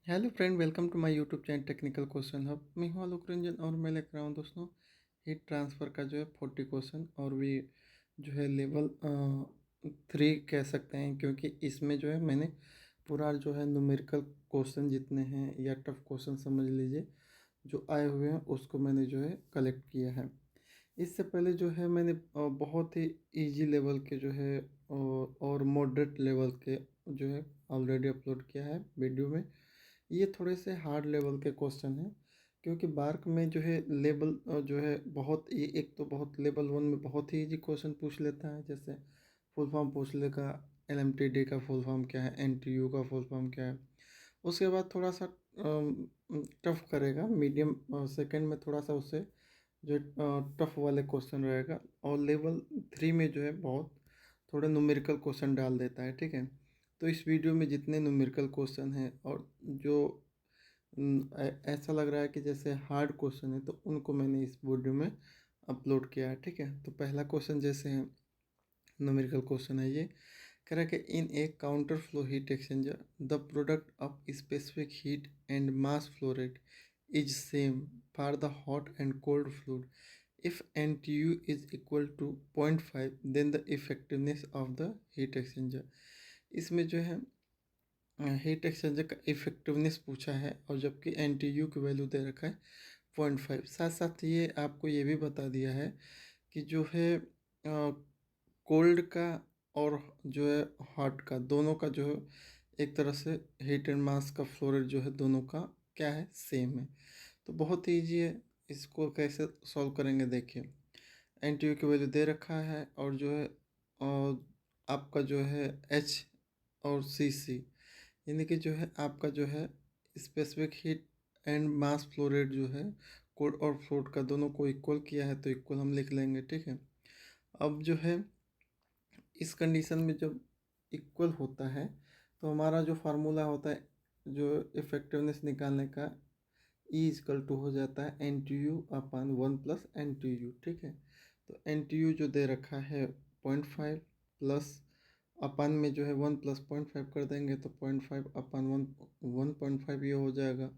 Hello friend, welcome to my YouTube channel technical question hub. मैं हूं आलोक रंजन और मैं लेकर आया हूं दोस्तों हीट ट्रांसफ़र का जो है 40 क्वेश्चन। और भी जो है लेवल 3 कह सकते हैं, क्योंकि इसमें जो है मैंने पूरा जो है न्यूमेरिकल क्वेश्चन जितने हैं या टफ क्वेश्चन समझ लीजिए जो आए हुए हैं उसको मैंने जो है कलेक्ट किया है। इससे पहले जो है मैंने बहुत ही इजी लेवल के जो है और मॉडरेट लेवल के जो है ऑलरेडी अपलोड किया है वीडियो में। ये थोड़े से हार्ड लेवल के क्वेश्चन हैं, क्योंकि बार्क में जो है लेवल जो है बहुत ये एक तो बहुत लेवल 1 में बहुत ही इजी क्वेश्चन पूछ लेता है। जैसे फुल फॉर्म पूछ लेगा, एलएमटीडी का फुल फॉर्म क्या है, एनटीयू का फुल फॉर्म क्या है। उसके बाद थोड़ा सा टफ करेगा, मीडियम सेकंड में थोड़ा सा उससे जो टफ वाले क्वेश्चन रहेगा। और लेवल 3 में जो है बहुत थोड़े न्यूमेरिकल क्वेश्चन डाल देता है, ठीक है। तो इस वीडियो में जितने न्यूमेरिकल क्वेश्चन हैं और जो ऐसा लग रहा है कि जैसे हार्ड क्वेश्चन है, तो उनको मैंने इस वीडियो में अपलोड किया है, ठीक है। तो पहला क्वेश्चन जैसे है न्यूमेरिकल क्वेश्चन है, ये कह रहा है कि in a counter flow heat exchanger the product of specific heat and mass flow rate is same for the hot and cold fluid. if NTU is equal to 0.5 then the effectiveness of the heat exchanger। इसमें जो है heat exchanger का effectiveness पूछा है, और जबकि NTU की value दे रखा है 0.5। साथ साथ ये आपको ये भी बता दिया है कि जो है कोल्ड का और जो है हॉट का दोनों का जो है एक तरह से हीट एंड मास का फ्लो रेट जो है दोनों का क्या है, सेम है। तो बहुत ही ईजी है, इसको कैसे सॉल्व करेंगे देखिए। NTU की वैल्यू दे रखा है और जो है और आपका जो है H और CC, यानी कि जो है आपका जो है specific heat and mass flow rate जो है कोल्ड और फ्लूइड का दोनों को इक्वल किया है, तो इक्वल हम लिख लेंगे, ठीक है। अब जो है इस कंडीशन में जब इक्वल होता है तो हमारा जो फार्मूला होता है जो इफेक्टिवनेस निकालने का, ई इजकल टू हो जाता है NTU अपन 1 प्लस NTU, ठीक है। तो NTU जो दे रखा है 0.5 प्लस अपन में जो है 1 प्लस 0.5 कर देंगे तो 0.5 अपन 1.5 ये हो जाएगा।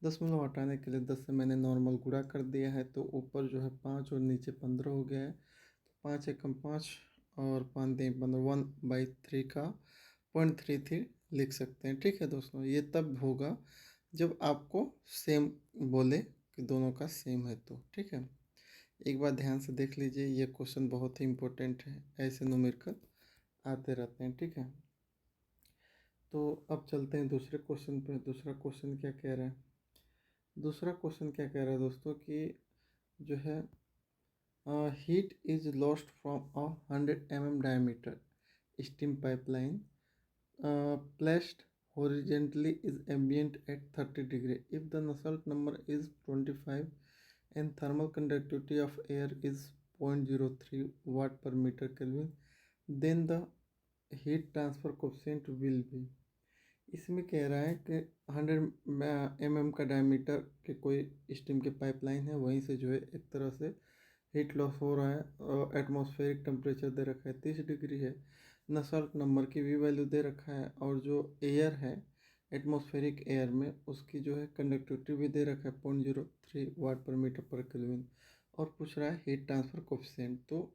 10 हटाने के लिए 10 से मैंने नॉर्मल गुणा कर दिया है, तो ऊपर जो है 5 और नीचे 15 हो गया है। तो 5 एकम 5 और 5 3 15, 1/3 का 0.33 लिख सकते हैं, ठीक है दोस्तों। ये तब होगा जब आपको सेम बोले कि दोनों का सेम है, तो ठीक है। एक बार ध्यान से देख लीजिए, ये क्वेश्चन बहुत ही इम्पोर्टेंट है, ऐसे न्यूमेरिकल आते रहते हैं, ठीक है। तो अब चलते हैं दूसरे क्वेश्चन पे। दूसरा क्वेश्चन क्या कह रहा है, दूसरा क्वेश्चन क्या कह रहा है दोस्तों कि जो है heat is lost from a 100 mm diameter steam pipeline placed horizontally is ambient at 30 degree if the Nusselt number is 25 and thermal conductivity of air is 0.03 watt per meter Kelvin, then the heat transfer coefficient will be। इसमें कह रहा है कि 100 mm का diameter के कोई steam के pipeline है, वहीं से जो है एक तरह से हीट लॉस हो रहा है और एटमॉस्फेरिक टेम्परेचर दे रखा है 30 डिग्री है। नसल्ट नंबर की भी वैल्यू दे रखा है, और जो एयर है एटमॉस्फेरिक एयर में उसकी जो है कंडक्टिविटी भी दे रखा है 0.03 वाट पर मीटर पर केल्विन, और पूछ रहा है हीट ट्रांसफर कोफिशिएंट। तो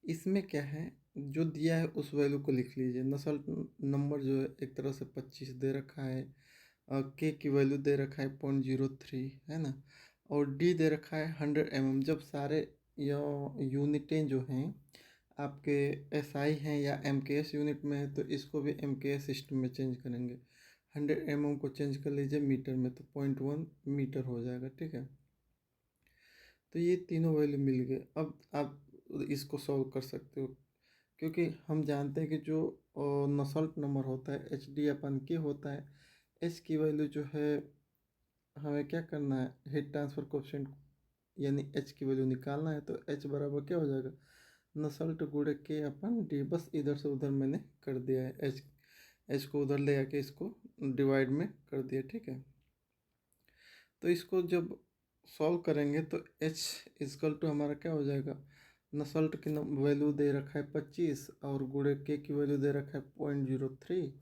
इसमें क्या है, जो दिया है उस वैल्यू को लिख लीजिए। नसल्ट नंबर जो है एक तरह से 25 दे रखा है, के की वैल्यू दे रखा है 0.03 है ना, और डी दे रखा है 100 mm। जब सारे यूनिटें जो हैं आपके SI हैं या MKS यूनिट में है, तो इसको भी MKS सिस्टम में चेंज करेंगे। 100 mm को चेंज कर लीजिए मीटर में, तो 0.1 मीटर हो जाएगा, ठीक है। तो ये तीनों वैल्यू मिल गए। अब आप इसको सॉल्व कर सकते हो, क्योंकि हम जानते हैं कि जो नसल्ट नंबर होता है HD/K होता है। एच की वैल्यू जो है हमें क्या करना है, हीट ट्रांसफर कोएफिशिएंट यानी एच की वैल्यू निकालना है। तो एच बराबर क्या हो जाएगा, नसल्ट गुणे K/D। बस इधर से उधर मैंने कर दिया है, एच एच को उधर ले आके इसको डिवाइड में कर दिया, ठीक है। तो इसको जब सॉल्व करेंगे तो एच इजकल टू हमारा क्या हो जाएगा, नसल्ट की वैल्यू दे रखा है 25 और गुणे के की वैल्यू दे रखा है 0.03,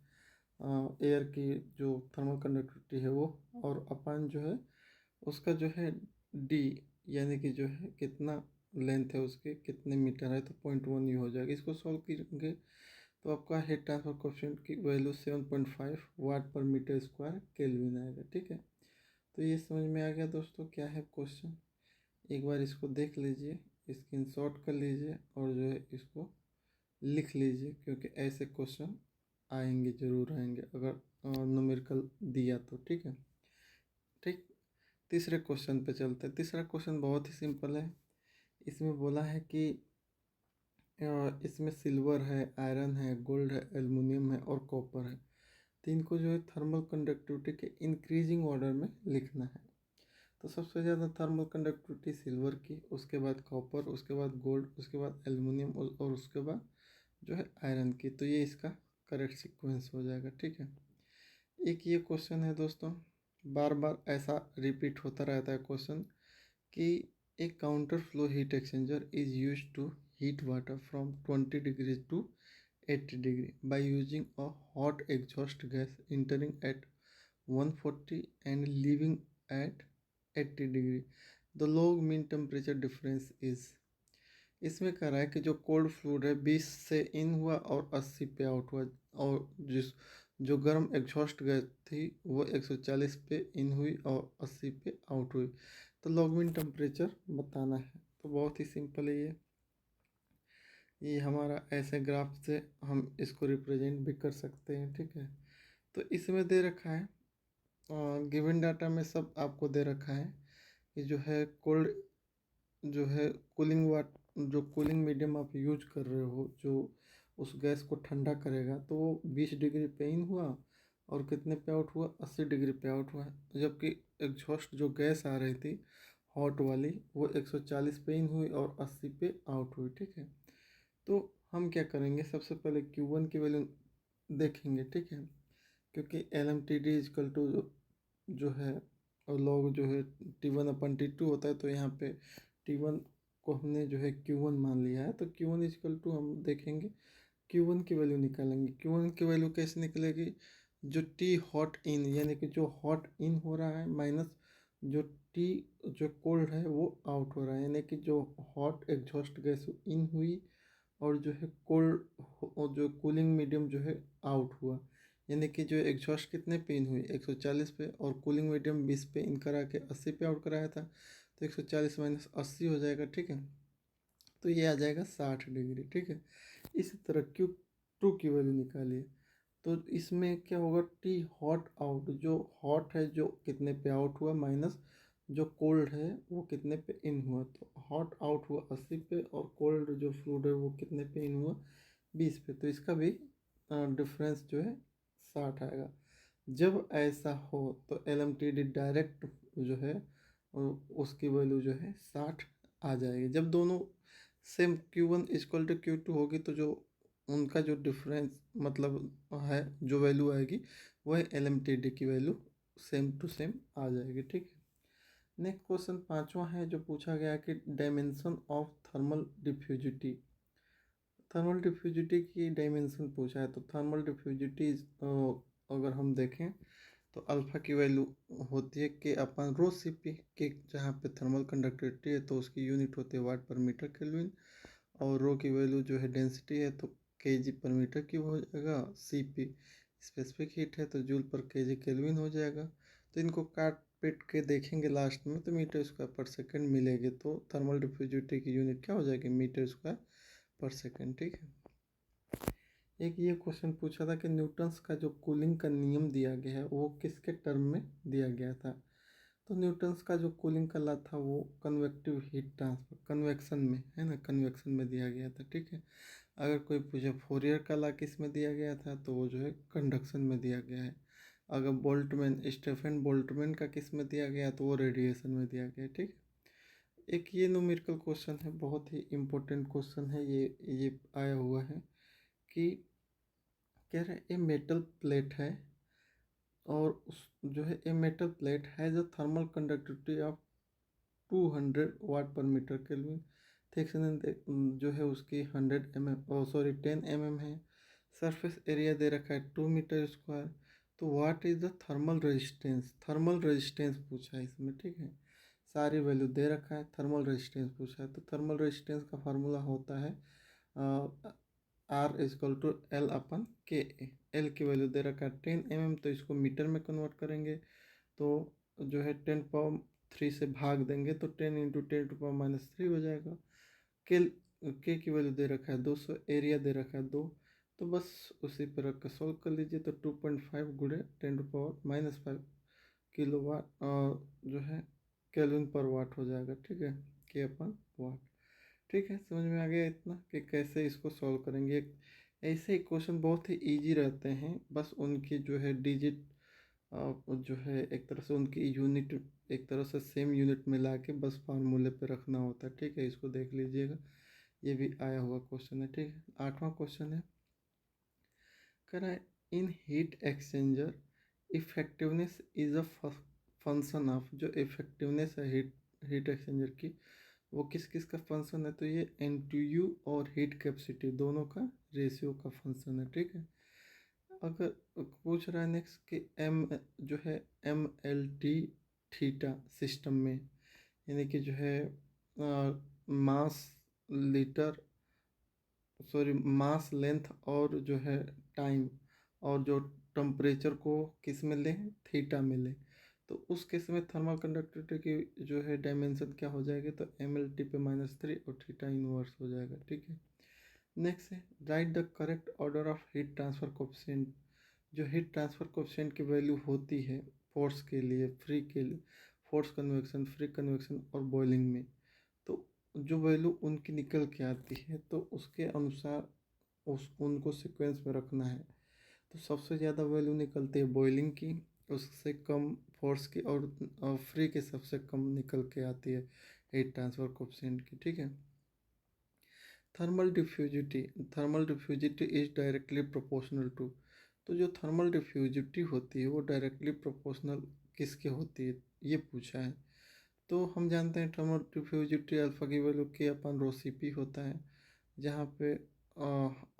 एयर की जो थर्मल कंडक्टिविटी है वो, और अपन जो है उसका जो है डी, यानी कि जो है कितना लेंथ है उसके, कितने मीटर है, तो 0.1 हो जाएगा। इसको सॉल्व करेंगे तो आपका हीट ट्रांसफर कोएफिशिएंट की वैल्यू 7.5 वाट पर मीटर स्क्वायर केल्विन आएगा। ठीक है, तो ये समझ में आ गया दोस्तों क्या है क्वेश्चन। एक बार इसको देख लीजिए, स्क्रीनशॉट कर लीजिए और जो है इसको लिख लीजिए, क्योंकि ऐसे क्वेश्चन आएंगे, ज़रूर आएंगे अगर न्यूमेरिकल दिया तो। ठीक है, ठीक। तीसरे क्वेश्चन पे चलते हैं। तीसरा क्वेश्चन बहुत ही सिंपल है। इसमें बोला है कि इसमें सिल्वर है, आयरन है, गोल्ड है, एल्युमिनियम है और कॉपर है। तीन को जो है थर्मल कंडक्टिविटी के इंक्रीजिंग ऑर्डर में लिखना है। तो सबसे ज़्यादा थर्मल कंडक्टिविटी सिल्वर की, उसके बाद कॉपर, उसके बाद गोल्ड, उसके बाद एल्युमिनियम और उसके बाद जो है आयरन की। तो ये इसका करेक्ट सीक्वेंस हो जाएगा। ठीक है, एक ये क्वेश्चन है दोस्तों, बार बार ऐसा रिपीट होता रहता है क्वेश्चन कि एक counter flow heat exchanger is use to heat water from 20 degree to 80 degree by using a hot exhaust gas entering at 140 and leaving at 80 degree. The log mean temperature difference is. इसमें कह रहा है कि जो cold fluid है 20 से इन हुआ और 80 पे आउट हुआ, और जिस जो गर्म एग्जॉस्ट गैस थी वो 140 पे इन हुई और 80 पे आउट हुई। तो लॉग मीन टेम्परेचर बताना है। तो बहुत ही सिंपल है ये हमारा ऐसे ग्राफ से हम इसको रिप्रेजेंट भी कर सकते हैं। ठीक है, तो इसमें दे रखा है, गिवन डाटा में सब आपको दे रखा है कि जो है कोल्ड, जो है कूलिंग वाट, जो कूलिंग मीडियम आप यूज कर रहे हो जो उस गैस को ठंडा करेगा, तो वो 20 डिग्री पे इन हुआ और कितने पे आउट हुआ, 80 डिग्री पे आउट हुआ। जबकि एग्जॉस्ट जो गैस आ रही थी हॉट वाली वो 140 पे इन हुई और 80 पे आउट हुई। ठीक है, तो हम क्या करेंगे, सबसे पहले Q1 की वैल्यू देखेंगे। ठीक है, क्योंकि L M T D equal to जो है, और लॉग जो है T1/T2 होता है, तो यहाँ पे T1 को हमने जो है Q1 मान लिया है। तो Q1 इजकल टू हम देखेंगे, Q1 की वैल्यू निकालेंगे। Q1 की वैल्यू कैसे निकलेगी, जो T हॉट इन, यानी कि जो हॉट इन हो रहा है माइनस जो T जो कोल्ड है वो आउट हो रहा है, यानी कि जो हॉट एग्जॉस्ट गैस इन हुई और जो है कोल्ड जो कूलिंग मीडियम जो है आउट हुआ, यानी कि जो एग्जॉस्ट कितने पे इन हुई 140 पे, और कूलिंग मीडियम 20 पे इन करा के 80 पे आउट कराया था, तो 140 माइनस 80 हो जाएगा। ठीक है, तो ये आ जाएगा 60 डिग्री। ठीक है, इसी तरह Q2 की वैल्यू निकालिए। तो इसमें क्या होगा, टी हॉट आउट, जो हॉट है जो कितने पे आउट हुआ माइनस जो कोल्ड है वो कितने पे इन हुआ। तो हॉट आउट हुआ 80 पे और कोल्ड जो फ्लूइड है वो कितने पे इन हुआ 20 पे। तो इसका भी डिफरेंस जो है 60 आएगा। जब ऐसा हो तो L M T D direct जो है उसकी वैल्यू जो है 60 आ जाएगी। जब दोनों same Q1 equal to Q2 होगी तो जो उनका जो डिफरेंस मतलब है जो वैल्यू आएगी वह एल एम टी डी की वैल्यू सेम टू सेम आ जाएगी। ठीक है, नेक्स्ट क्वेश्चन पांचवा है जो पूछा गया है कि dimension of thermal diffusivity. Thermal diffusivity की डायमेंशन पूछा है। तो थर्मल डिफ्यूजिटी अगर हम देखें तो अल्फ़ा की वैल्यू होती है कि अपन रो सी पी के, जहाँ पे थर्मल कंडक्टिविटी है तो उसकी यूनिट होती है वाट पर मीटर केल्विन, और रो की वैल्यू जो है डेंसिटी है तो केजी पर मीटर क्यूब हो जाएगा। सी पी स्पेसिफिक हीट है तो जूल पर केजी केल्विन हो जाएगा। तो इनको काट पीट के देखेंगे लास्ट में तो मीटर स्क्वायर पर सेकंड मिलेगी। तो थर्मल डिफ्यूजिटी की यूनिट क्या हो जाएगी, मीटर स्क्वायर पर सेकंड। ठीक है, एक ये क्वेश्चन पूछा था कि न्यूटन्स का जो कूलिंग का नियम दिया गया है वो किसके टर्म में दिया गया था। तो न्यूटन्स का जो कूलिंग का लॉ था वो कन्वेक्टिव हीट ट्रांसफर, कन्वेक्शन में है ना, कन्वेक्शन में दिया गया था। ठीक है, अगर कोई पूछे फोरियर का लॉ किस में दिया गया था तो वो जो है कंडक्शन में दिया गया है। अगर बोल्टमैन, स्टेफन बोल्टमैन का किस में दिया गया तो वो रेडिएशन में दिया गया। ठीक है, एक ये न्यूमेरिकल क्वेश्चन है, बहुत ही इम्पोर्टेंट क्वेश्चन है ये आया हुआ है कि कह रहे ये मेटल प्लेट है और उस जो है ये metal plate has a thermal conductivity of 200 वाट पर मीटर केल्विन। थिकनेस जो है उसकी 100 mm, सॉरी 10 mm है। सरफेस एरिया दे रखा है 2 मीटर स्क्वायर। तो what is the thermal resistance पूछा है इसमें, ठीक है। सारी वैल्यू दे रखा है, थर्मल रेजिस्टेंस पूछा है। तो थर्मल रेजिस्टेंस का फार्मूला होता है R=L/Ka। एल की वैल्यू दे रखा है 10 mm, तो इसको मीटर में कन्वर्ट करेंगे तो जो है 10⁻³ से भाग देंगे तो 10 × 10⁻³ हो जाएगा। के की वैल्यू दे रखा है 200, एरिया दे रखा है 2। तो बस उसी पर रख कर सॉल्व कर लीजिए। तो 2.5 × 10⁻⁻5 किलो वाट जो है केल्विन पर वाट हो जाएगा, ठीक है, K/वाट। ठीक है, समझ में आ गया इतना कि कैसे इसको सॉल्व करेंगे। ऐसे क्वेश्चन बहुत ही इजी रहते हैं, बस उनकी जो है डिजिट जो है एक तरह से उनकी यूनिट एक तरह से सेम यूनिट मिला के बस फार्मूले पे रखना होता है, ठीक है। इसको देख लीजिएगा, ये भी आया हुआ क्वेश्चन है, ठीक है। 8वां क्वेश्चन है, कह रहा है इन heat exchanger effectiveness is a function of. जो इफेक्टिवनेस है हीट एक्सचेंजर की, वो किस किस का फंक्शन है, तो ये NTU और हीट कैपेसिटी दोनों का रेशियो का फंक्शन है, ठीक है। अगर पूछ रहा है नेक्स्ट कि एम जो है MLT थीटा सिस्टम में, यानी कि जो है मास लीटर सॉरी मास लेंथ और जो है टाइम और जो टेम्परेचर को किस में लें, थीटा में लें, तो उस केस में थर्मल कंडक्टिविटी की जो है डायमेंशन क्या हो जाएगी, तो MLT पे -3 और थीटा इनवर्स हो जाएगा, ठीक है। नेक्स्ट है right the correct order of heat transfer coefficient. जो हीट ट्रांसफर कोफिशिएंट की वैल्यू होती है फोर्स के लिए, फ्री के लिए, फोर्स कन्वेक्शन, फ्री कन्वेक्शन और बॉइलिंग में, तो जो वैल्यू उनकी निकल के आती है तो उसके अनुसार उनको सीक्वेंस में रखना है। तो सबसे ज़्यादा वैल्यू निकलती है बॉइलिंग की, उससे कम फोर्स की, और फ्री के सबसे कम निकल के आती है हीट ट्रांसफर कोफिशिएंट की, ठीक है। Thermal diffusivity is directly proportional to. तो जो थर्मल डिफ्यूजिटी होती है वो डायरेक्टली प्रोपोर्शनल किसके होती है, ये पूछा है। तो हम जानते हैं थर्मल डिफ्यूजिटी अल्फ़ा की वैल्यू K/ρCp होता है, जहाँ पे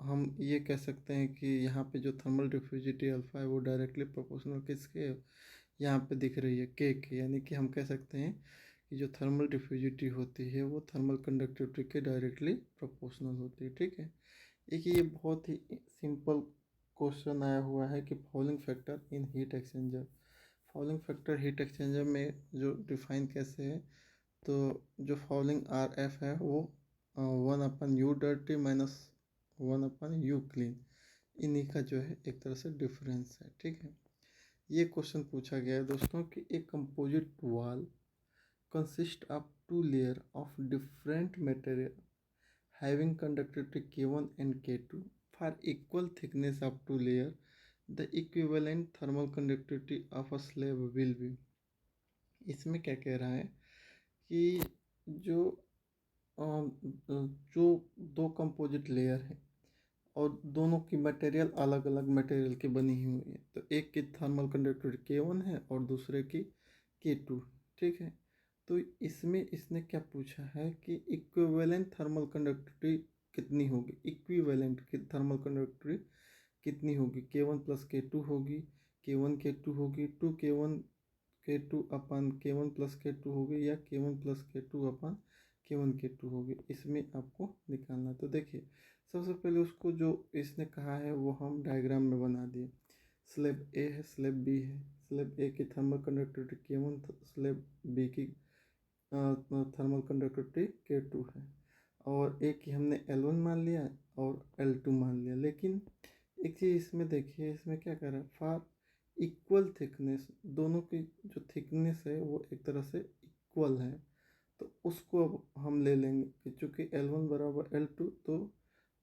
हम ये कह सकते हैं कि यहाँ पे जो थर्मल डिफ्यूजिटी अल्फ़ा है वो डायरेक्टली प्रोपोर्शनल किसके है? यहाँ पे दिख रही है के, यानी कि हम कह सकते हैं कि जो थर्मल डिफ्यूजिटी होती है वो थर्मल कंडक्टिविटी के डायरेक्टली प्रोपोर्शनल होती है, ठीक है। एक ये बहुत ही सिंपल क्वेश्चन आया हुआ है कि falling factor in heat exchanger. Falling factor heat exchanger में जो डिफाइन कैसे है, तो जो फॉलिंग RF है वो 1/U डर्टी -1/U क्लीन, इन्हीं का जो है एक तरह से डिफरेंस है, ठीक है। ये क्वेश्चन पूछा गया है दोस्तों कि एक composite wall consist of 2 layer of different material having conductivity K1 and K2 for equal thickness of 2 layer, the equivalent thermal conductivity of a slab will be. इसमें क्या कह रहा है कि जो जो दो कंपोजिट लेयर है और दोनों की मटेरियल अलग अलग मटेरियल की बनी हुई है, तो एक की थर्मल कंडक्टिविटी K1 है और दूसरे की K2, ठीक है। तो इसमें इसने क्या पूछा है कि इक्विवेलेंट थर्मल कंडक्टिविटी कितनी होगी, इक्विवेलेंट की थर्मल कंडक्टिविटी कितनी होगी, K1 + K2 होगी, K1 K2 होगी, 2K1 K2 अपन K1 + K2 होगी, या K1 + K2 अपन K1 K2 होगी, इसमें आपको निकालना। तो देखिए सबसे पहले उसको जो इसने कहा है वो हम डायग्राम में बना दिए। स्लैब ए है, स्लैब बी है। स्लैब ए की thermal conductivity K1, slab B की थर्मल कंडक्टिविटी K2 है, और एक ही हमने L1 मान लिया और L2 मान लिया। लेकिन एक चीज़ इसमें देखिए, इसमें क्या कर रहा है, फॉर इक्वल थिकनेस, दोनों की जो थिकनेस है वो एक तरह से इक्वल है, तो उसको अब हम ले लेंगे कि चूँकि L1 = L2, तो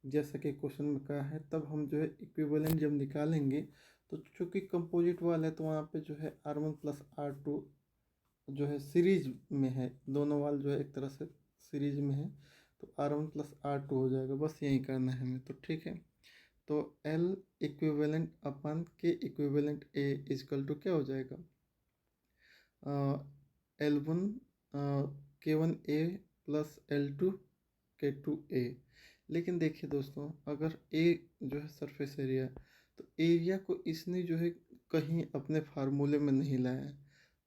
जैसा कि क्वेश्चन में कहा है तब हम जो है इक्विवेलेंट जब निकालेंगे, तो चूँकि कंपोजिट वाल है तो वहाँ पे जो है R1 + R2 जो है सीरीज में है, दोनों वाल जो है एक तरह से सीरीज में है, तो R1 + R2 हो जाएगा। बस यही करना है हमें, तो ठीक है। तो L इक्विवेलेंट अपन के इक्विवेलेंट A = क्या हो जाएगा, L1 K1A + L2 K2A, लेकिन देखिए दोस्तों, अगर ए जो है सरफेस एरिया है, तो एरिया को इसने जो है कहीं अपने फार्मूले में नहीं लाया है,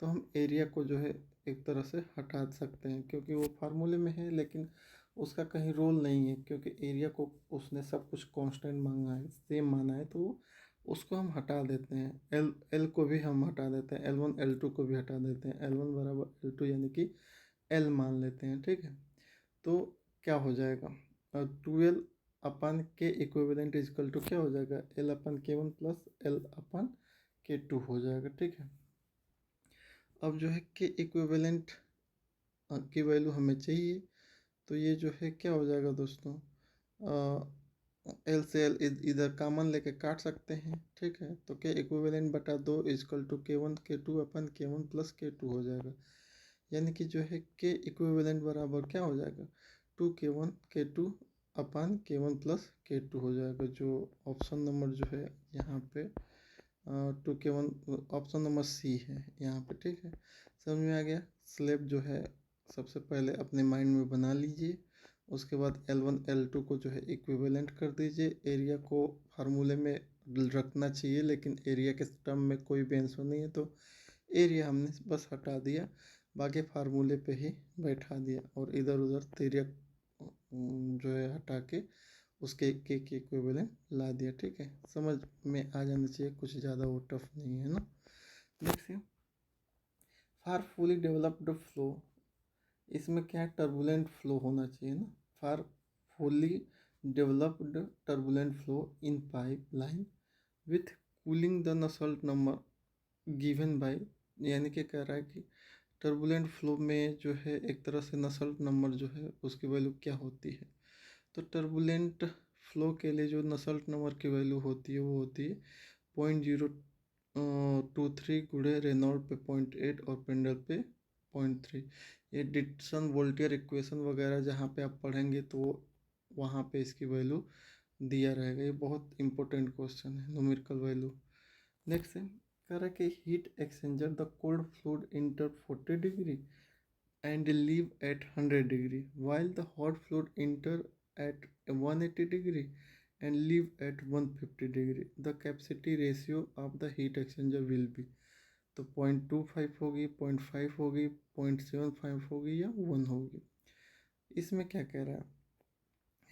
तो हम एरिया को जो है एक तरह से हटा सकते हैं, क्योंकि वो फार्मूले में है लेकिन उसका कहीं रोल नहीं है, क्योंकि एरिया को उसने सब कुछ कांस्टेंट मांगा है, सेम माना है, तो उसको हम हटा देते हैं। एल एल को भी हम हटा देते हैं, L1 L2 को भी हटा देते हैं, L1 बराबर L2 यानी कि एल मान लेते हैं, ठीक है। तो क्या हो जाएगा, 12 अपन के इक्विवेलेंट इजकल टू क्या हो जाएगा, L/K1 प्लस L/K2 हो जाएगा, ठीक है। अब जो है के इक्विवेलेंट की वैल्यू हमें चाहिए, तो ये जो है क्या हो जाएगा दोस्तों, एल से एल इधर कॉमन लेके काट सकते हैं, ठीक है। तो के इक्विवेलेंट बटा 2 is equal to K1 plus K2 हो जाएगा, यानी कि जो है के इक्विवेलेंट बराबर क्या हो जाएगा, 2K1 प्लस K2 हो जाएगा, जो ऑप्शन नंबर जो है यहाँ पे 2K1 ऑप्शन नंबर सी है यहाँ पे, ठीक है। समझ में आ गया। स्लेब जो है सबसे पहले अपने माइंड में बना लीजिए, उसके बाद L1 L2 को जो है इक्विवेलेंट कर दीजिए। एरिया को फार्मूले में रखना चाहिए, लेकिन एरिया के टर्म में कोई भी आंसर नहीं है, तो एरिया हमने बस हटा दिया, बाकी फार्मूले पे ही बैठा दिया, और इधर उधर तेरिया जो है हटा के उसके के इक्विवेलेंट ला दिया, ठीक है। समझ में आ जाना चाहिए, कुछ ज़्यादा वो टफ नहीं है ना। Next, for fully developed flow, इसमें क्या है, टर्बुलेंट फ्लो होना चाहिए ना। For fully developed turbulent flow in pipeline with cooling the Nusselt number given by, यानी कि कह रहा है कि टर्बुलेंट फ्लो में जो है एक तरह से नसल्ट नंबर जो है उसकी वैल्यू क्या होती है। तो टर्बुलेंट फ्लो के लिए जो नसल्ट नंबर की वैल्यू होती है वो होती है 0.023 गुणे रेनॉल्ड पे 0.8 और पेंडल पे 0.3। ये डिटसन वोल्टियर इक्वेशन वगैरह जहाँ पे आप पढ़ेंगे तो वहाँ पे इसकी वैल्यू दिया रहेगा। ये बहुत इंपॉर्टेंट क्वेश्चन है, न्यूमेरिकल वैल्यू। नेक्स्ट है, कह रहा है कि heat exchanger the cold fluid inter 40 degree and leave at 100 degree, while the hot fluid enter at 180 degree and leave at 150 degree. The capacity ratio of the heat exchanger will be, तो 0.25 होगी, 0.5 होगी, 0.75 होगी या 1 होगी। इसमें क्या कह रहा है,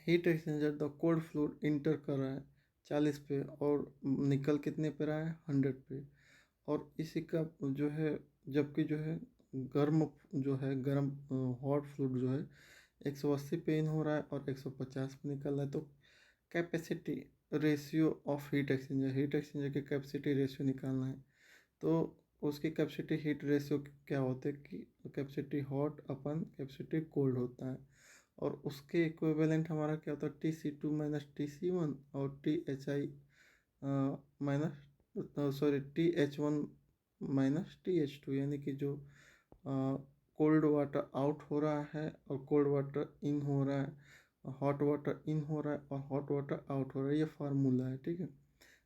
heat exchanger the cold fluid inter कर रहा है 40 पे और निकल कितने पे रहा है, 100 पे, और इसी का जो है, जबकि जो है गर्म जो है गर्म हॉट फ्लूइड जो है 180 पे इन हो रहा है और 150 पे निकल रहा है। तो capacity ratio of heat exchanger की कैपेसिटी रेशियो निकालना है। तो उसकी कैपेसिटी हीट रेशियो क्या होता है कि कैपेसिटी हॉट अपन कैपेसिटी कोल्ड होता है, और उसके इक्विवेलेंट हमारा क्या होता है, Tc2 माइनस Tc1 और THI minus sorry TH1 minus TH2, यानी कि जो कोल्ड वाटर आउट हो रहा है और कोल्ड वाटर इन हो रहा है, हॉट वाटर इन हो रहा है और हॉट वाटर आउट हो रहा है, ये फार्मूला है, ठीक है।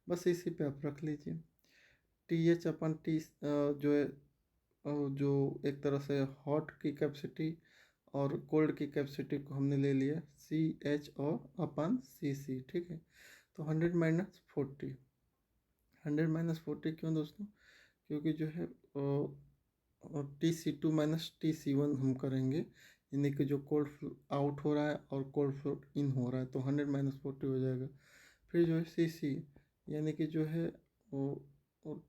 बस इसी पे आप रख लीजिए। TH/T जो है जो एक तरह से हॉट की कैपेसिटी और कोल्ड की कैपेसिटी को हमने ले लिया CH और अपन CC, ठीक है। तो 100 माइनस 40 क्यों दोस्तों, क्योंकि जो है Tc2 माइनस Tc1 हम करेंगे, यानी कि जो कोल्ड आउट हो रहा है और कोल्ड फ्लो इन हो रहा है, तो 100 माइनस 40 हो जाएगा। फिर जो है CC, यानी कि जो है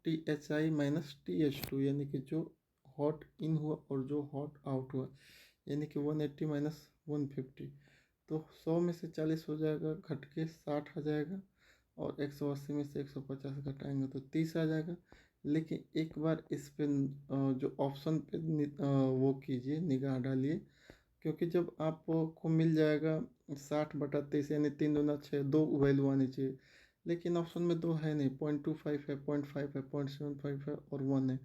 THI माइनस TH2, यानी कि जो हॉट इन हुआ और जो हॉट आउट हुआ, यानी कि 180 माइनस 150। तो 100 में से 40 हो जाएगा, घट के 60 आ जाएगा, और 180 में से 150 घटाएंगे तो 30 आ जाएगा। लेकिन एक बार इस पे जो ऑप्शन पे वो कीजिए, निगाह डालिए, क्योंकि जब आपको मिल जाएगा 60/30 यानी 3×2 दो वैल्यू आनी चाहिए, लेकिन ऑप्शन में दो है नहीं, 0.25 है, 0.5 है, 0.75 है और 1 है।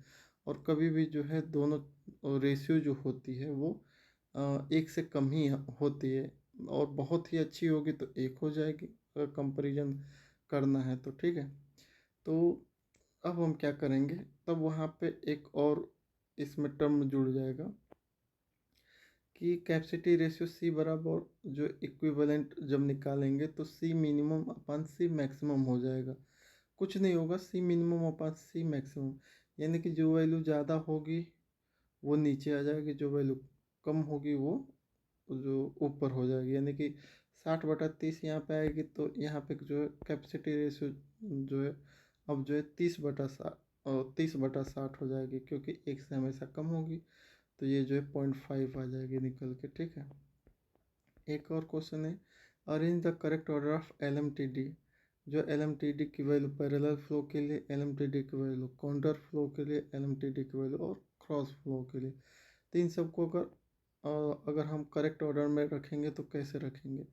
और कभी भी जो है दोनों रेशियो जो होती है वो एक से कम ही होती है, और बहुत ही अच्छी होगी तो एक हो जाएगी, अगर कंपैरिजन करना है तो, ठीक है। तो अब हम क्या करेंगे, तब वहाँ पे एक और इसमें टर्म जुड़ जाएगा कि कैपेसिटी रेशियो सी बराबर जो इक्विवेलेंट जब निकालेंगे तो सी मिनिमम अपन सी मैक्सिमम हो जाएगा। कुछ नहीं होगा, सी मिनिमम अपन सी मैक्सिमम, यानी कि जो वैल्यू ज़्यादा होगी वो नीचे आ जाएगी, जो वैल्यू कम होगी वो जो ऊपर हो जाएगी। यानी कि 60/30 यहाँ पे आएगी, तो यहाँ पे जो है कैपेसिटी रेशियो जो है अब जो है 30/60 हो जाएगी, क्योंकि एक से हमेशा कम होगी। तो ये जो है 0.5 आ जाएगी निकल के, ठीक है। एक और क्वेश्चन है, arrange the correct order of L M T D. जो एल एम टी डी की वैल्यू पैरेलल फ्लो के लिए, एल एम टी डी की वैल्यू काउंटर फ्लो के लिए, एल एम टी डी की वैल्यू और क्रॉस फ्लो के लिए। तो इन सबको अगर हम करेक्ट ऑर्डर में रखेंगे तो कैसे रखेंगे?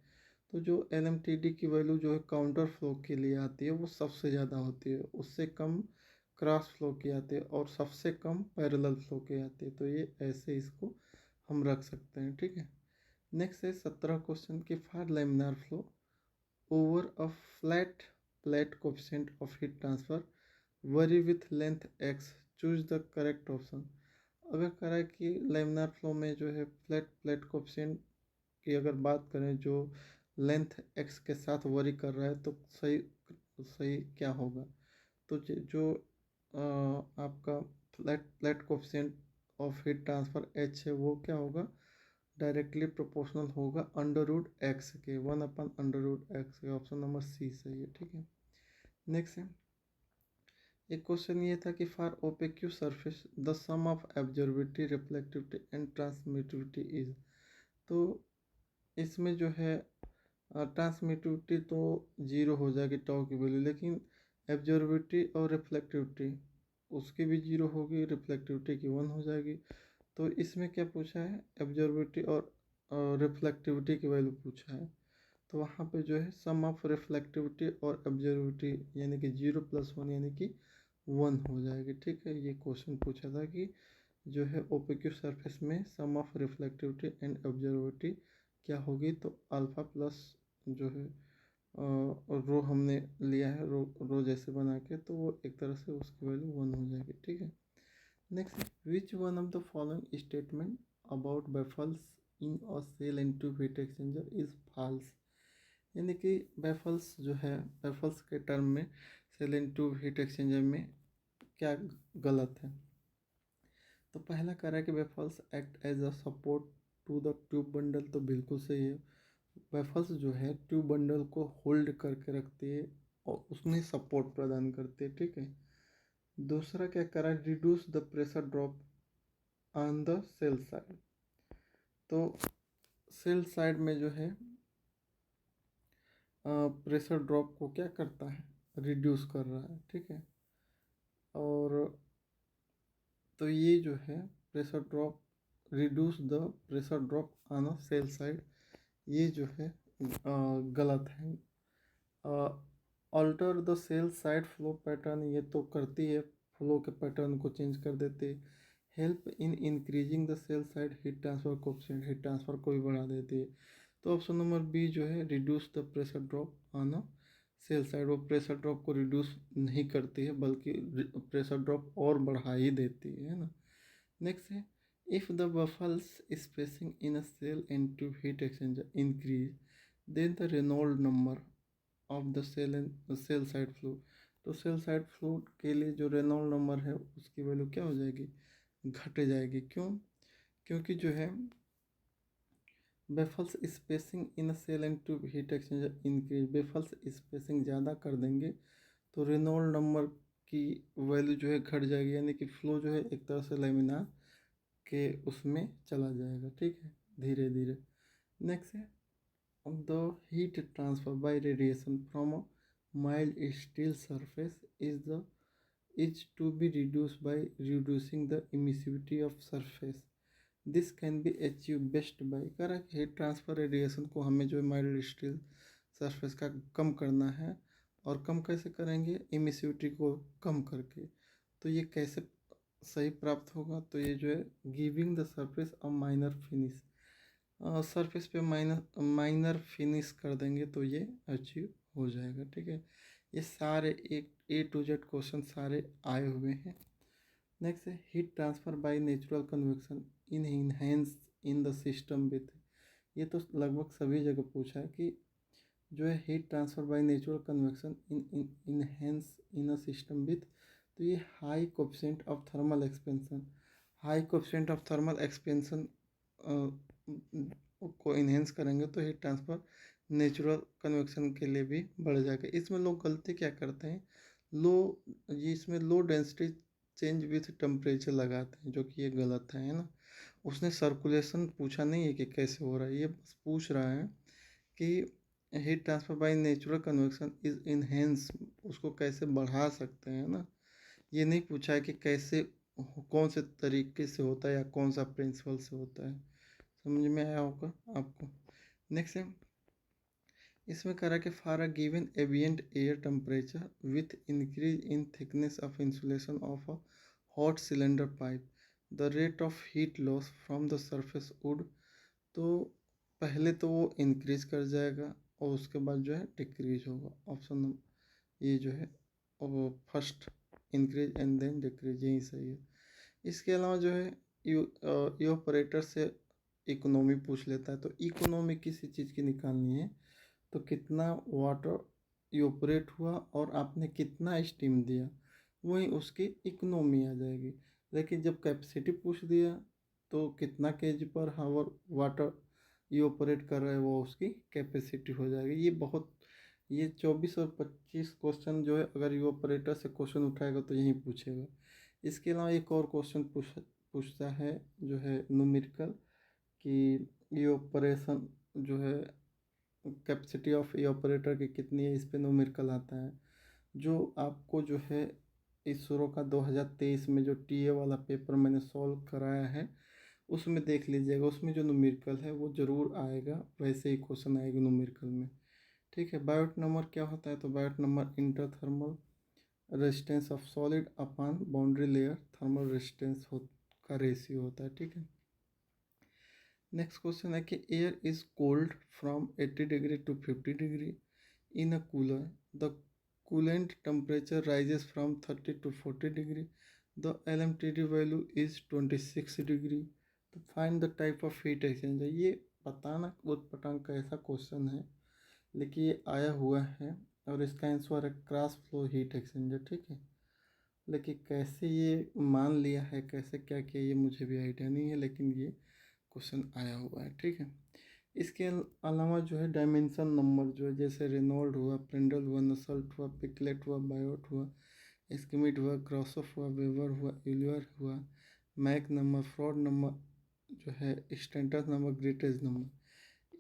तो जो एल एम टी डी की वैल्यू जो है काउंटर फ्लो के लिए आती है वो सबसे ज़्यादा होती है, उससे कम क्रॉस फ्लो की आती है और सबसे कम पैरेलल फ्लो की आती है। तो ये ऐसे इसको हम रख सकते हैं, ठीक है। नेक्स्ट है 17 क्वेश्चन की, for laminar flow over a flat plate coefficient of heat transfer worry with length x, choose the correct option. अगर करा है कि लैमिनार फ्लो में जो है फ्लैट प्लेट कोफिशिएंट की अगर बात करें जो लेंथ x के साथ वरी कर रहा है, तो सही सही क्या होगा? तो जो आपका flat plate coefficient of heat transfer h है वो क्या होगा? डायरेक्टली प्रोपोर्शनल होगा अंडर रूट एक्स के, 1/√x के। ऑप्शन नंबर सी सही है, ठीक है। नेक्स्ट है, एक क्वेश्चन ये था कि for opaque surface the sum of absorptivity, reflectivity and transmissivity is. तो इसमें जो है ट्रांसमिटिविटी तो जीरो हो जाएगी टाउ की वैल्यू, लेकिन एब्जॉर्बिविटी और रिफ्लेक्टिविटी उसकी भी जीरो होगी, रिफ्लेक्टिविटी की 1 हो जाएगी। तो इसमें क्या पूछा है? एब्जॉर्बिविटी और रिफ्लेक्टिविटी की वैल्यू पूछा है। तो वहाँ पे जो है सम ऑफ रिफ्लेक्टिविटी और एब्जॉर्बिविटी यानी कि 0+1 यानी कि 1 हो जाएगी, ठीक है। ये क्वेश्चन पूछा था कि जो है ओपेक्यू सरफेस में सम ऑफ रिफ्लेक्टिविटी एंड ऑब्जर्विटी क्या होगी? तो अल्फा प्लस जो है रो हमने लिया है, रो जैसे बना के, तो वो एक तरह से उसकी वैल्यू 1 हो जाएगी, ठीक है। Next, which one of the following statement about baffles in a shell and tube heat exchanger is false. यानी कि बैफल्स जो है, बैफल्स के टर्म में shell and tube heat exchanger में क्या गलत है? तो पहला कह रहा है कि baffles act as a support to the tube bundle, तो बिल्कुल सही है। वेफल्स जो है ट्यूब बंडल को होल्ड करके रखती है और उसमें सपोर्ट प्रदान करती है, ठीक है। दूसरा क्या करा है, reduce the pressure drop on the shell side. तो सेल साइड में जो है प्रेशर ड्रॉप को क्या करता है, रिड्यूस कर रहा है, ठीक है। और तो ये जो है pressure drop, reduce the pressure drop on a shell side, ये जो है गलत है। Alter the shell side flow pattern, ये तो करती है, फ्लो के पैटर्न को चेंज कर देती है। Help in increasing the shell side heat transfer coefficient, heat transfer को भी बढ़ा देती है। तो ऑप्शन नंबर बी जो है reduce the pressure drop on a shell side, वो प्रेशर ड्रॉप को रिड्यूस नहीं करती है बल्कि प्रेशर ड्रॉप और बढ़ा ही देती है ना। नेक्स्ट है, if the baffles spacing in a shell and tube heat exchanger increase then the Reynold number of the shell side flow. तो सेल साइड फ्लो के लिए जो रेनॉल्ड नंबर है उसकी वैल्यू क्या हो जाएगी? घट जाएगी। क्यों? क्योंकि जो है baffles spacing in shell and tube heat exchanger increase, baffles spacing ज़्यादा कर देंगे तो रेनॉल्ड नंबर की वैल्यू जो है घट जाएगी, यानी कि फ्लो जो है एक तरह से लेमिनार के उसमें चला जाएगा, ठीक है, धीरे धीरे। नेक्स्ट है, the heat transfer by radiation from a mild steel surface is to be reduced by reducing the emissivity of surface. This can be achieve best by, कह रहा है कि हीट ट्रांसफर रेडिएशन को हमें जो है माइल्ड स्टील सरफेस का कम करना है। और कम कैसे करेंगे? इमिसिविटी को कम करके। तो ये कैसे सही प्राप्त होगा? तो ये जो है giving the surface a minor finish, surface पे माइनर फिनिश कर देंगे तो ये अचीव हो जाएगा, ठीक है। ये सारे एक A to Z क्वेश्चन सारे आए हुए हैं। नेक्स्ट है, heat transfer by natural convection in enhance in the system with, ये तो लगभग सभी जगह पूछा है कि जो है heat transfer by natural convection in enhance in a system with, तो ये high coefficient of thermal expansion, high coefficient of thermal expansion को इन्हेंस करेंगे तो हीट ट्रांसफर नेचुरल कन्वेक्शन के लिए भी बढ़ जाएगा। इसमें लोग गलती क्या करते हैं, लो ये इसमें low density change with temperature लगाते हैं, जो कि ये गलत है ना। उसने सर्कुलेशन पूछा नहीं है कि कैसे हो रहा है, ये बस पूछ रहा है कि heat transfer by natural convection is enhance, उसको कैसे बढ़ा सकते हैं ना। ये नहीं पूछा है कि कैसे, कौन से तरीके से होता है या कौन सा प्रिंसिपल से होता है। समझ में आया होगा आपको। नेक्स्ट है, इसमें कह रहा है कि for a given ambient air temperature with increase in thickness of insulation of a hot cylinder pipe the rate of heat loss from the surface would, तो पहले तो वो इंक्रीज कर जाएगा और उसके बाद जो है डिक्रीज होगा। ऑप्शन नंबर ये जो है वो first, increase and then decrease, यही सही है। इसके अलावा जो है इवापोरेटर से इकोनॉमी पूछ लेता है, तो इकोनॉमी किसी चीज़ की निकालनी है तो कितना वाटर इवापोरेट हुआ और आपने कितना स्टीम दिया, वही उसकी इकोनॉमी आ जाएगी। लेकिन जब कैपेसिटी पूछ दिया तो कितना केजी पर हावर वाटर इवापोरेट कर रहा है, वो उसकी कैपेसिटी हो जाएगी। ये बहुत, ये 24 और 25 क्वेश्चन जो है अगर इवापोरेटर से क्वेश्चन उठाएगा तो यही पूछेगा। इसके अलावा एक और क्वेश्चन पूछता है जो है न्यूमेरिकल, कि इवापोरेशन जो है कैपेसिटी ऑफ इवापोरेटर की कितनी है, इस पे न्यूमेरिकल आता है। जो आपको जो है इसरो का 2023 में जो टीए वाला पेपर मैंने सॉल्व कराया है उसमें देख लीजिएगा, उसमें जो न्यूमेरिकल है वो ज़रूर आएगा, वैसे ही क्वेश्चन आएगा न्यूमेरिकल में। ठीक है, बायोट नंबर क्या होता है, तो Biot number internal thermal resistance of solid upon boundary layer thermal resistance का रेशियो होता है। ठीक है, नेक्स्ट क्वेश्चन है कि air is cold from 80 degree to 50 degree in a cooler, the coolant temperature rises from 30 to 40 degree, the LMTD value is 26 degree, तो find the type of heat exchanger. ये बताना उटपटांग का ऐसा क्वेश्चन है, लेकिन ये आया हुआ है और इसका आंसर है क्रॉस फ्लो हीट एक्सचेंजर। ठीक है, लेकिन कैसे ये मान लिया है, कैसे क्या किया, ये मुझे भी आइडिया नहीं है, लेकिन ये क्वेश्चन आया हुआ है। ठीक है, इसके अलावा जो है डायमेंशन नंबर जो है, जैसे रेनॉल्ड हुआ, प्रिंडल हुआ, नसल्ट हुआ, पिकलेट हुआ, बायोट हुआ, स्किमिट हुआ, ग्रॉसोफ हुआ, वेवर हुआ, यूलियर हुआ, मैक नंबर, फ्रॉड नंबर जो है, स्टैंडर्ड नंबर, ग्रेटेज नंबर,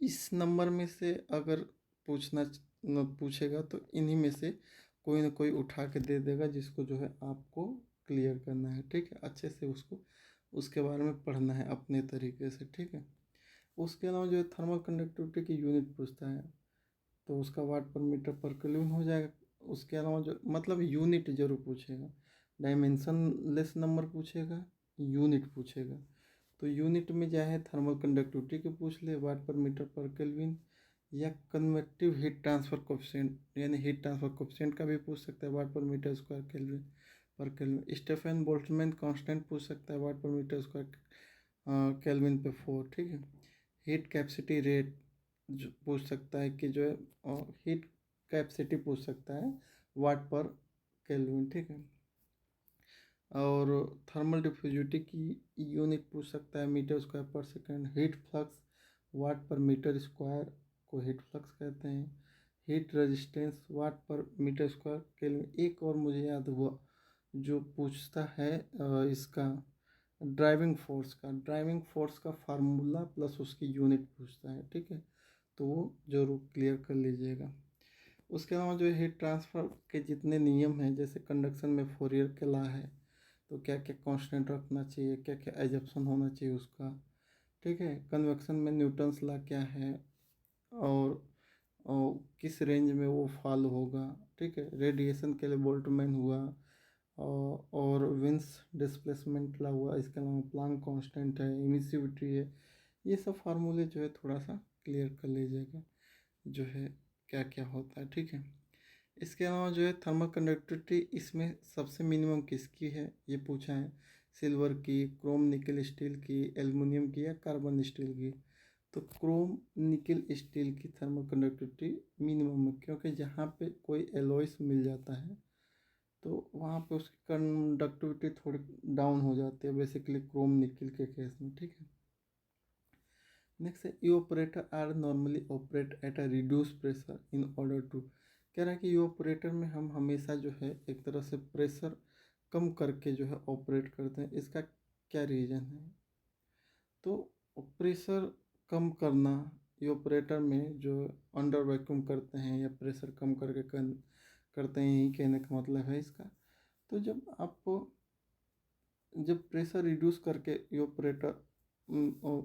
इस नंबर में से अगर पूछेगा तो इन्हीं में से कोई ना कोई उठा के दे देगा, जिसको जो है आपको क्लियर करना है। ठीक है, अच्छे से उसको उसके बारे में पढ़ना है अपने तरीके से। ठीक है, उसके अलावा जो है थर्मल कंडक्टिविटी की यूनिट पूछता है, तो उसका वाट पर मीटर पर केल्विन हो जाएगा। उसके अलावा जो मतलब यूनिट जरूर पूछेगा, डायमेंशन लेस नंबर पूछेगा, यूनिट पूछेगा। तो यूनिट में क्या है, थर्मल कंडक्टिविटी के पूछ ले, वाट पर मीटर पर केल्विन, या कन्वेक्टिव हीट ट्रांसफर कोफिशिएंट यानी हीट ट्रांसफर कोफिशिएंट का भी पूछ सकता है, वाट पर मीटर स्क्वायर केल्विन पर केल्विन। स्टेफन बोल्ट्जमैन कांस्टेंट पूछ सकता है, वाट पर मीटर स्क्वायर केल्विन पे 4। ठीक है, हीट कैपेसिटी रेट जो पूछ सकता है कि जो है हीट कैपेसिटी पूछ सकता है वाट पर केल्विन। ठीक है, और थर्मल डिफ्यूजिविटी की यूनिट पूछ सकता है, मीटर स्क्वायर पर सेकंड। हीट फ्लक्स वाट पर मीटर स्क्वायर को हीट फ्लक्स कहते हैं। हीट रेजिस्टेंस वाट पर मीटर स्क्वायर केल्विन। एक और मुझे याद हुआ जो पूछता है इसका ड्राइविंग फोर्स का फार्मूला प्लस उसकी यूनिट पूछता है। ठीक है, तो वो जरूर क्लियर कर लीजिएगा। उसके अलावा जो हीट ट्रांसफ़र के जितने नियम हैं, जैसे कंडक्शन में फोरियर के लॉ है, तो क्या क्या कांस्टेंट रखना चाहिए, क्या क्या एजप्शन होना चाहिए उसका। ठीक है, कन्वेक्शन में न्यूटन्स लॉ क्या है, और किस रेंज में वो फॉलो होगा। ठीक है, रेडिएशन के लिए बोल्ट्जमैन हुआ, और विंस डिस्प्लेसमेंट लॉ हुआ। इसके अलावा प्लांक कांस्टेंट है, इमिसिविटी है। ये सब फार्मूले जो है थोड़ा सा क्लियर कर लीजिएगा, जो है क्या क्या होता है। ठीक है, इसके अलावा जो है थर्मल कंडक्टिविटी इसमें सबसे मिनिमम किसकी है ये पूछा है, सिल्वर की, क्रोम निकल स्टील की, एल्युमिनियम की या कार्बन स्टील की। तो क्रोम निकल स्टील की थर्मल कंडक्टिविटी मिनिमम है, क्योंकि जहाँ पे कोई एलॉयस मिल जाता है तो वहाँ पे उसकी कंडक्टिविटी थोड़ी डाउन हो जाती है, बेसिकली क्रोम निकल के केस में। ठीक है। नेक्स्ट है evaporator are normally operate at a reduce pressure in order to. कह रहा है कि इवापोरेटर में हम हमेशा जो है एक तरह से प्रेशर कम करके जो है ऑपरेट करते हैं। इसका क्या रीज़न है? तो प्रेशर कम करना इवापोरेटर में जो अंडर वैक्यूम करते हैं या प्रेशर कम करके करते हैं, यही कहने का मतलब है इसका। तो जब प्रेशर रिड्यूस करके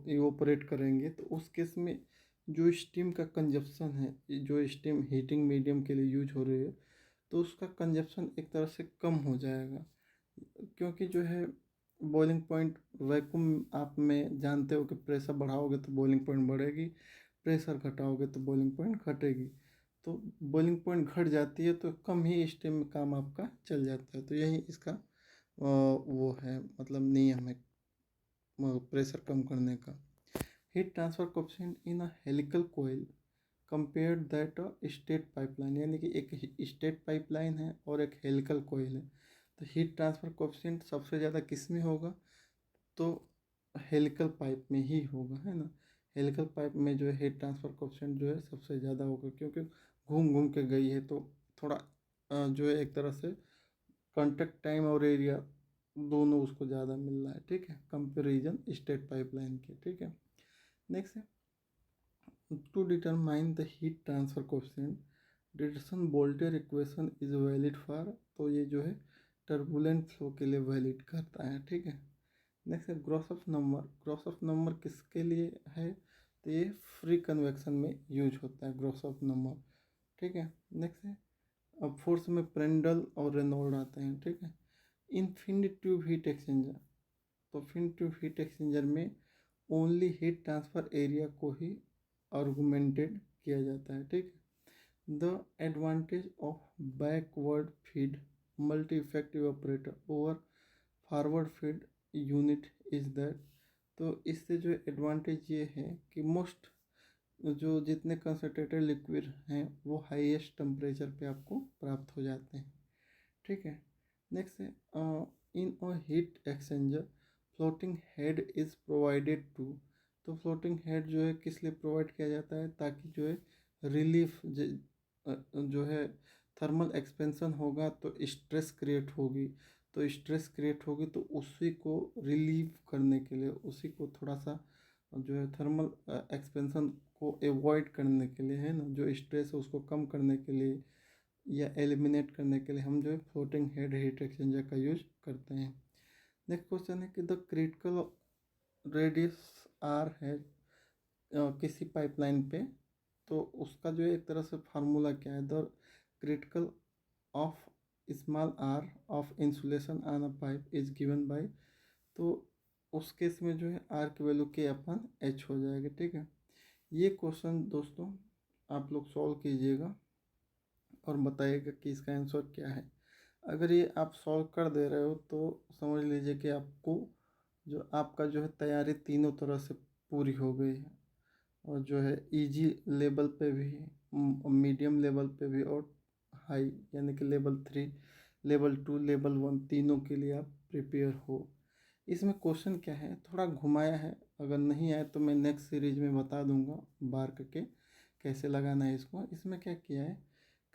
इवापोरेट करेंगे तो उस केस में जो स्टीम का कंजप्शन है, जो स्टीम हीटिंग मीडियम के लिए यूज हो रही है, तो उसका कंजप्शन एक तरह से कम हो जाएगा। क्योंकि जो है बॉइलिंग पॉइंट वैक्यूम आप में जानते हो कि प्रेशर बढ़ाओगे तो बॉइलिंग पॉइंट बढ़ेगी, प्रेशर घटाओगे तो बॉइलिंग पॉइंट घटेगी। तो बॉइलिंग पॉइंट घट जाती है तो कम ही स्टीम में काम आपका चल जाता है। तो यही इसका वो है, मतलब नियम है प्रेशर कम करने का। Heat transfer coefficient in a helical coil compare that state pipeline, यानी कि एक स्टेट पाइपलाइन है और एक हेलिकल कोयल है। तो हीट ट्रांसफर कोएफिशिएंट सबसे ज़्यादा किस में होगा? तो हेलिकल पाइप में ही होगा, है ना। हेलिकल पाइप में जो है हीट ट्रांसफर कोएफिशिएंट जो है सबसे ज़्यादा होगा, क्योंकि घूम घूम के गई है तो थोड़ा जो है एक तरह से कॉन्टेक्ट टाइम और एरिया दोनों उसको ज़्यादा मिल रहा है। ठीक है, कंपेरिजन स्टेट पाइपलाइन के। ठीक है। नेक्स्ट है to determine the heat transfer coefficient Dittus Boelter equation is valid for. तो ये जो है टर्बुलेंट फ्लो के लिए वैलिड करता है। ठीक है। नेक्स्ट है ग्रॉस नंबर। ग्रॉस नंबर किसके लिए है? तो ये फ्री कन्वेक्शन में यूज होता है ग्रॉस नंबर। ठीक है। नेक्स्ट है अब फोर्स में प्रेंडल और रेनॉल्ड आते हैं। ठीक है। Infinite tube heat exchanger. तो फिन ट्यूब हीट एक्सचेंजर में ओनली हीट ट्रांसफर एरिया को ही आर्गुमेंटेड किया जाता है। ठीक है। The advantage of backward feed multi effective operator over forward feed unit is that. तो इससे जो एडवांटेज ये है कि मोस्ट जो जितने कंसनट्रेटेड लिक्विड हैं वो हाईएस्ट टेम्परेचर पे आपको प्राप्त हो जाते हैं। ठीक है। नेक्स्ट है in a heat exchanger floating head is provided to. तो फ्लोटिंग हेड जो है किस लिए प्रोवाइड किया जाता है? ताकि जो है रिलीफ जो है थर्मल एक्सपेंशन होगा तो स्ट्रेस क्रिएट होगी, तो स्ट्रेस क्रिएट होगी तो उसी को रिलीव करने के लिए, उसी को थोड़ा सा जो है थर्मल एक्सपेंशन को एवॉइड करने के लिए, है ना, जो स्ट्रेस है उसको कम करने के लिए या एलिमिनेट करने के लिए हम जो है फ्लोटिंग हेड हीट एक्सचेंजर का यूज करते हैं। नेक्स्ट क्वेश्चन है कि द क्रिटिकल रेडियस आर है किसी पाइपलाइन पे, तो उसका जो है एक तरह से फार्मूला क्या है? The critical of small r of insulation on a pipe is given by. तो उस केस में जो है आर की वैल्यू के अपन एच हो जाएगा। ठीक है। ये क्वेश्चन दोस्तों आप लोग सॉल्व कीजिएगा और बताइएगा कि इसका आंसर क्या है। अगर ये आप सॉल्व कर दे रहे हो तो समझ लीजिए कि आपको जो आपका जो है तैयारी तीनों तरह से पूरी हो गई है, और जो है इजी लेवल पे भी, मीडियम लेवल पे भी और हाई यानी कि लेवल 3, लेवल 2, लेवल 1 तीनों के लिए आप प्रिपेयर हो। इसमें क्वेश्चन क्या है, थोड़ा घुमाया है, अगर नहीं आए तो मैं नेक्स्ट सीरीज में बता दूंगा बार करके कैसे लगाना है इसको। इसमें क्या किया है,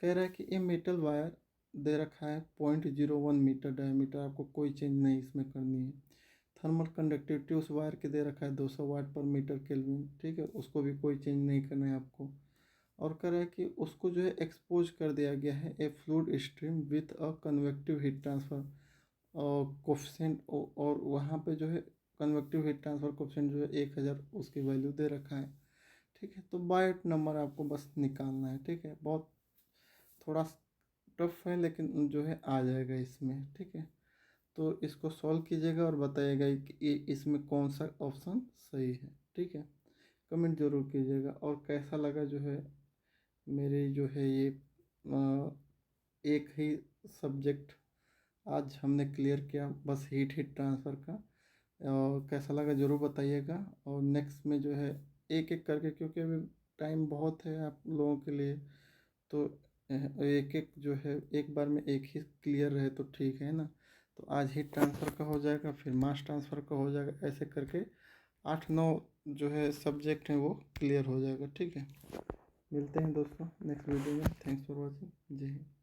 कह रहा है कि ये मेटल वायर दे रखा है 0.01 मीटर डायमीटर, आपको कोई चेंज नहीं इसमें करनी है। थर्मल कंडक्टिविटी उस वायर की दे रखा है 200 वाट पर मीटर केल्विन। ठीक है, उसको भी कोई चेंज नहीं करना है आपको। और कह रहा है कि उसको जो है एक्सपोज कर दिया गया है ए fluid stream with a convective heat transfer coefficient, और वहाँ पे जो है कन्वेक्टिव हीट ट्रांसफर कोफिशेंट जो है 1000 उसकी वैल्यू दे रखा है। ठीक है। तो बायोट नंबर आपको बस निकालना है। ठीक है, बहुत थोड़ा टफ है लेकिन जो है आ जाएगा इसमें। ठीक है। तो इसको सॉल्व कीजिएगा और बताइएगा कि इसमें कौन सा ऑप्शन सही है। ठीक है, कमेंट जरूर कीजिएगा। और कैसा लगा जो है मेरे जो है ये एक ही सब्जेक्ट आज हमने क्लियर किया बस हीट ट्रांसफ़र का। और कैसा लगा ज़रूर बताइएगा, और नेक्स्ट में जो है एक एक करके, क्योंकि अभी टाइम बहुत है आप लोगों के लिए, तो एक एक जो है एक बार में एक ही क्लियर रहे तो ठीक है ना। तो आज हीट ट्रांसफ़र का हो जाएगा, फिर मास ट्रांसफ़र का हो जाएगा, ऐसे करके 8-9 जो है सब्जेक्ट हैं वो क्लियर हो जाएगा। ठीक है, मिलते हैं दोस्तों नेक्स्ट वीडियो में। Thanks for watching. जय हिंद।